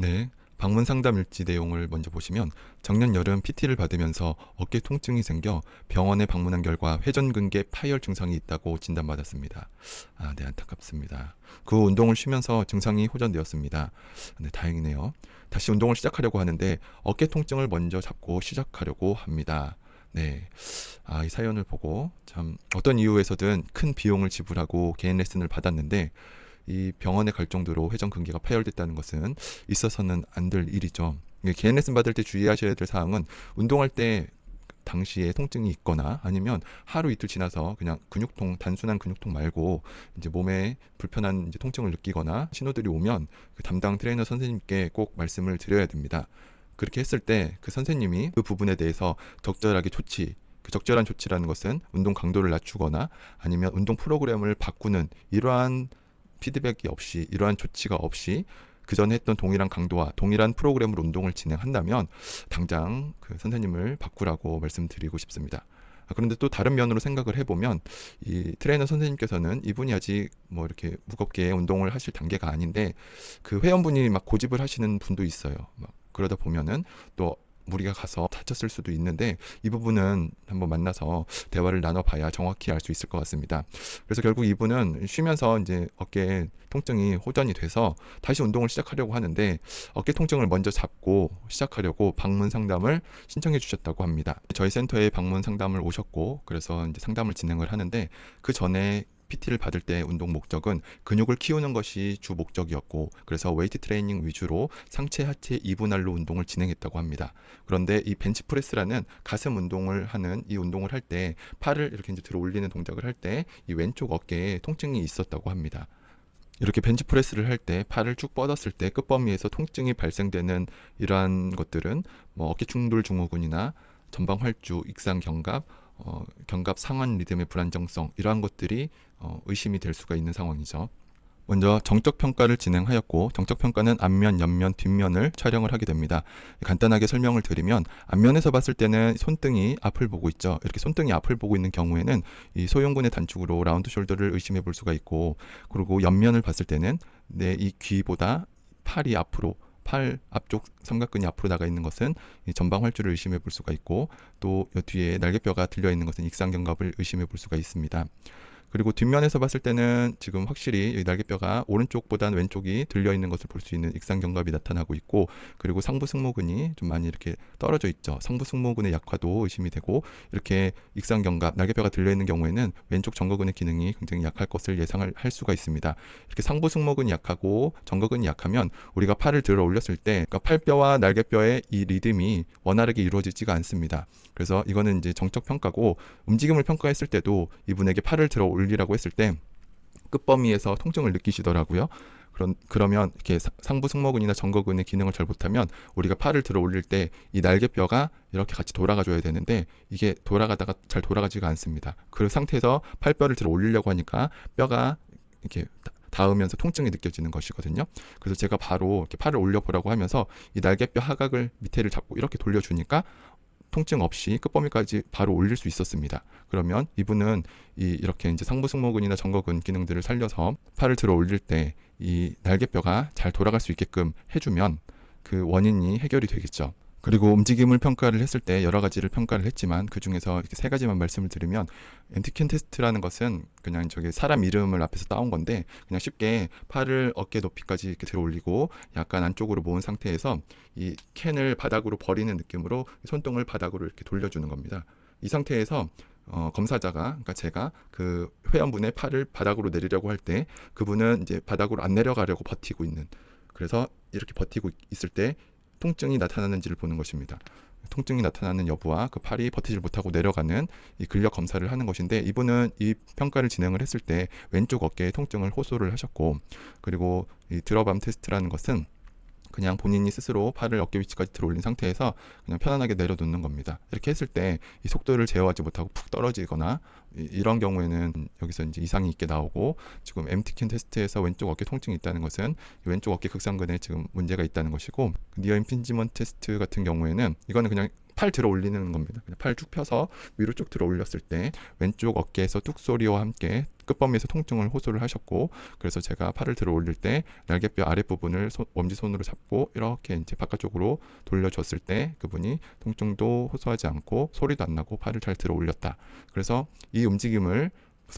네, 방문 상담 일지 내용을 먼저 보시면 작년 여름 PT를 받으면서 어깨 통증이 생겨 병원에 방문한 결과 회전근개 파열 증상이 있다고 진단받았습니다. 아, 네, 안타깝습니다. 그 후 운동을 쉬면서 증상이 호전되었습니다. 네, 다행이네요. 다시 운동을 시작하려고 하는데 어깨 통증을 먼저 잡고 시작하려고 합니다. 네, 이 사연을 보고 참 어떤 이유에서든 큰 비용을 지불하고 개인 레슨을 받았는데 이 병원에 갈 정도로 회전근개가 파열됐다는 것은 있어서는 안 될 일이죠. 개인 레슨 받을 때 주의하셔야 될 사항은 운동할 때 당시에 통증이 있거나 아니면 하루 이틀 지나서 그냥 근육통, 단순한 근육통 말고 이제 몸에 불편한 이제 통증을 느끼거나 신호들이 오면 그 담당 트레이너 선생님께 꼭 말씀을 드려야 됩니다. 그렇게 했을 때 그 선생님이 그 부분에 대해서 적절하게 조치, 그 적절한 조치라는 것은 운동 강도를 낮추거나 아니면 운동 프로그램을 바꾸는 이러한 피드백이 없이 이러한 조치가 없이 그 전에 했던 동일한 강도와 동일한 프로그램으로 운동을 진행한다면 당장 그 선생님을 바꾸라고 말씀드리고 싶습니다. 그런데 또 다른 면으로 생각을 해보면 이 트레이너 선생님께서는 이분이 아직 뭐 이렇게 무겁게 운동을 하실 단계가 아닌데 그 회원분이 막 고집을 하시는 분도 있어요. 막 그러다 보면은 또 무리가 가서 다쳤을 수도 있는데 이 부분은 한번 만나서 대화를 나눠봐야 정확히 알 수 있을 것 같습니다. 그래서 결국 이분은 쉬면서 이제 어깨 통증이 호전이 돼서 다시 운동을 시작하려고 하는데 어깨 통증을 먼저 잡고 시작하려고 방문 상담을 신청해 주셨다고 합니다. 저희 센터에 방문 상담을 오셨고 그래서 이제 상담을 진행을 하는데 그 전에 PT를 받을 때 운동 목적은 근육을 키우는 것이 주 목적이었고 그래서 웨이트 트레이닝 위주로 상체 하체 이분할로 운동을 진행했다고 합니다. 그런데 이 벤치프레스라는 가슴 운동을 하는 이 운동을 할 때 팔을 이렇게 이제 들어 올리는 동작을 할 때 이 왼쪽 어깨에 통증이 있었다고 합니다. 이렇게 벤치프레스를 할 때 팔을 쭉 뻗었을 때 끝범위에서 통증이 발생되는 이러한 것들은 뭐 어깨 충돌 증후군이나 전방 활주, 익상 견갑, 견갑 상완 리듬의 불안정성 이러한 것들이 의심이 될 수가 있는 상황이죠. 먼저 정적 평가를 진행하였고 정적 평가는 앞면, 옆면, 뒷면을 촬영을 하게 됩니다. 간단하게 설명을 드리면 앞면에서 봤을 때는 손등이 앞을 보고 있죠. 이렇게 손등이 앞을 보고 있는 경우에는 이 소흉근의 단축으로 라운드 숄더를 의심해 볼 수가 있고 그리고 옆면을 봤을 때는 내 이 귀보다 팔이 앞으로 팔 앞쪽 삼각근이 앞으로 나가 있는 것은 이 전방 활주를 의심해 볼 수가 있고 또 뒤에 날개뼈가 들려 있는 것은 익상견갑을 의심해 볼 수가 있습니다. 그리고 뒷면에서 봤을 때는 지금 확실히 날개뼈가 오른쪽보다는 왼쪽이 들려 있는 것을 볼 수 있는 익상견갑이 나타나고 있고 그리고 상부 승모근이 좀 많이 이렇게 떨어져 있죠. 상부 승모근의 약화도 의심이 되고 이렇게 익상견갑 날개뼈가 들려 있는 경우에는 왼쪽 정거근의 기능이 굉장히 약할 것을 예상을 할 수가 있습니다. 이렇게 상부 승모근이 약하고 정거근이 약하면 우리가 팔을 들어 올렸을 때 그러니까 팔뼈와 날개뼈의 이 리듬이 원활하게 이루어지지가 않습니다. 그래서 이거는 이제 정적 평가고 움직임을 평가했을 때도 이분에게 팔을 들어 올리라고 했을 때 끝범위에서 통증을 느끼시더라고요. 그러면 이렇게 상부 승모근이나 정거근의 기능을 잘 못하면 우리가 팔을 들어 올릴 때 이 날개뼈가 이렇게 같이 돌아가 줘야 되는데 이게 돌아가다가 잘 돌아가지가 않습니다. 그 상태에서 팔뼈를 들어 올리려고 하니까 뼈가 이렇게 닿으면서 통증이 느껴지는 것이거든요. 그래서 제가 바로 이렇게 팔을 올려보라고 하면서 이 날개뼈 하각을 밑에를 잡고 이렇게 돌려주니까 통증 없이 끝범위까지 바로 올릴 수 있었습니다. 그러면 이분은 이렇게 이제 상부 승모근이나 정거근 기능들을 살려서 팔을 들어 올릴 때 이 날개뼈가 잘 돌아갈 수 있게끔 해주면 그 원인이 해결이 되겠죠. 그리고 움직임을 평가를 했을 때 여러 가지를 평가를 했지만 그 중에서 이렇게 세 가지만 말씀을 드리면 엠티캔 테스트라는 것은 그냥 저기 사람 이름을 앞에서 따온 건데 그냥 쉽게 팔을 어깨 높이까지 이렇게 들어 올리고 약간 안쪽으로 모은 상태에서 이 캔을 바닥으로 버리는 느낌으로 손등을 바닥으로 이렇게 돌려주는 겁니다. 이 상태에서 검사자가 그러니까 제가 그 회원분의 팔을 바닥으로 내리려고 할 때 그분은 이제 바닥으로 안 내려가려고 버티고 있는 그래서 이렇게 버티고 있을 때 통증이 나타나는지를 보는 것입니다. 통증이 나타나는 여부와 그 팔이 버티질 못하고 내려가는 이 근력 검사를 하는 것인데 이분은 이 평가를 진행을 했을 때 왼쪽 어깨에 통증을 호소를 하셨고 그리고 이 드롭암 테스트라는 것은 그냥 본인이 스스로 팔을 어깨 위치까지 들어 올린 상태에서 그냥 편안하게 내려놓는 겁니다. 이렇게 했을 때 이 속도를 제어하지 못하고 푹 떨어지거나 이런 경우에는 여기서 이제 이상이 있게 나오고 지금 엠티킨 테스트에서 왼쪽 어깨 통증이 있다는 것은 왼쪽 어깨 극상근에 지금 문제가 있다는 것이고 니어 임핀지먼트 테스트 같은 경우에는 이거는 그냥 팔 들어 올리는 겁니다. 그냥 팔 쭉 펴서 위로 쭉 들어 올렸을 때 왼쪽 어깨에서 뚝 소리와 함께 끝범위에서 통증을 호소를 하셨고, 그래서 제가 팔을 들어 올릴 때 날개뼈 아랫부분을 엄지손으로 잡고 이렇게 이제 바깥쪽으로 돌려줬을 때 그분이 통증도 호소하지 않고 소리도 안 나고 팔을 잘 들어 올렸다. 그래서 이 움직임을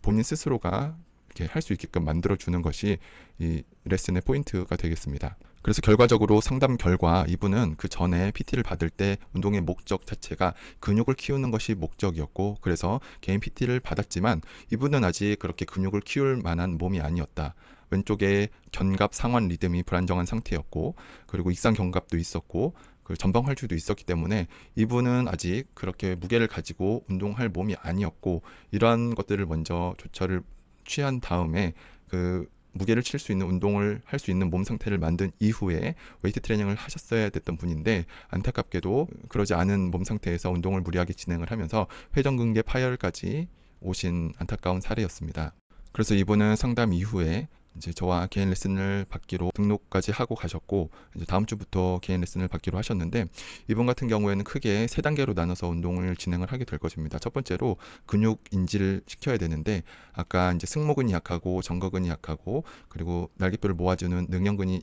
본인 스스로가 이렇게 할 수 있게끔 만들어 주는 것이 이 레슨의 포인트가 되겠습니다. 그래서 결과적으로 상담 결과 이분은 그 전에 PT를 받을 때 운동의 목적 자체가 근육을 키우는 것이 목적이었고, 그래서 개인 PT를 받았지만 이분은 아직 그렇게 근육을 키울 만한 몸이 아니었다. 왼쪽에 견갑 상완 리듬이 불안정한 상태였고, 그리고 익상 견갑도 있었고, 그 전방 활주도 있었기 때문에 이분은 아직 그렇게 무게를 가지고 운동할 몸이 아니었고, 이러한 것들을 먼저 조처를 취한 다음에 그 무게를 칠 수 있는 운동을 할 수 있는 몸 상태를 만든 이후에 웨이트 트레이닝을 하셨어야 됐던 분인데, 안타깝게도 그러지 않은 몸 상태에서 운동을 무리하게 진행을 하면서 회전근개 파열까지 오신 안타까운 사례였습니다. 그래서 이분은 상담 이후에 이제 저와 개인 레슨을 받기로 등록까지 하고 가셨고, 이제 다음 주부터 개인 레슨을 받기로 하셨는데, 이분 같은 경우에는 크게 세 단계로 나눠서 운동을 진행을 하게 될 것입니다. 첫 번째로 근육 인지를 시켜야 되는데, 아까 이제 승모근이 약하고 정거근이 약하고 그리고 날개뼈를 모아주는 능형근이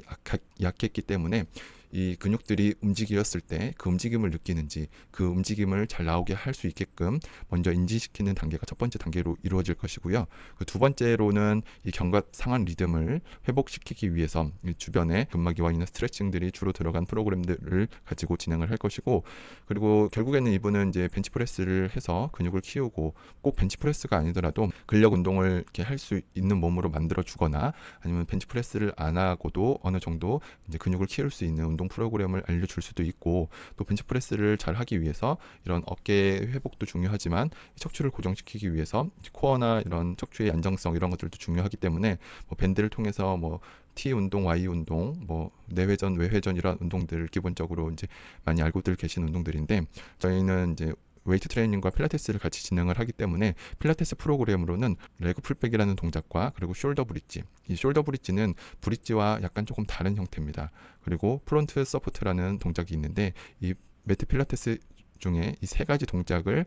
약했기 때문에 이 근육들이 움직였을 때 그 움직임을 느끼는지, 그 움직임을 잘 나오게 할 수 있게끔 먼저 인지시키는 단계가 첫 번째 단계로 이루어질 것이고요. 그 두 번째로는 이 견갑 상완 리듬을 회복시키기 위해서 이 주변에 근막이와 있는 스트레칭들이 주로 들어간 프로그램들을 가지고 진행을 할 것이고, 그리고 결국에는 이분은 이제 벤치프레스를 해서 근육을 키우고, 꼭 벤치프레스가 아니더라도 근력 운동을 이렇게 할 수 있는 몸으로 만들어 주거나, 아니면 벤치프레스를 안 하고도 어느 정도 이제 근육을 키울 수 있는 운동 프로그램을 알려줄 수도 있고, 또 벤치프레스를 잘 하기 위해서 이런 어깨 회복도 중요하지만 척추를 고정시키기 위해서 코어나 이런 척추의 안정성 이런 것들도 중요하기 때문에 뭐 밴드를 통해서 뭐 T 운동, Y 운동, 뭐 내회전, 외회전 이런 운동들을 기본적으로 이제 많이 알고들 계신 운동들인데, 저희는 이제 웨이트 트레이닝과 필라테스를 같이 진행을 하기 때문에 필라테스 프로그램으로는 레그 풀백이라는 동작과 그리고 숄더 브릿지, 이 숄더 브릿지는 브릿지와 약간 조금 다른 형태입니다. 그리고 프론트 서포트라는 동작이 있는데, 이 매트 필라테스 중에 이 세 가지 동작을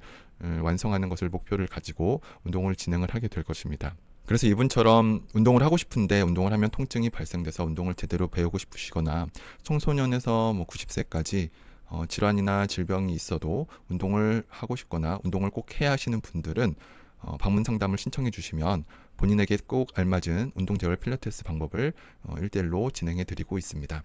완성하는 것을 목표를 가지고 운동을 진행을 하게 될 것입니다. 그래서 이분처럼 운동을 하고 싶은데 운동을 하면 통증이 발생돼서 운동을 제대로 배우고 싶으시거나, 청소년에서 뭐 90세까지 질환이나 질병이 있어도 운동을 하고 싶거나 운동을 꼭 해야 하시는 분들은 방문 상담을 신청해 주시면 본인에게 꼭 알맞은 운동 재활 필라테스 방법을 1대1로 진행해 드리고 있습니다.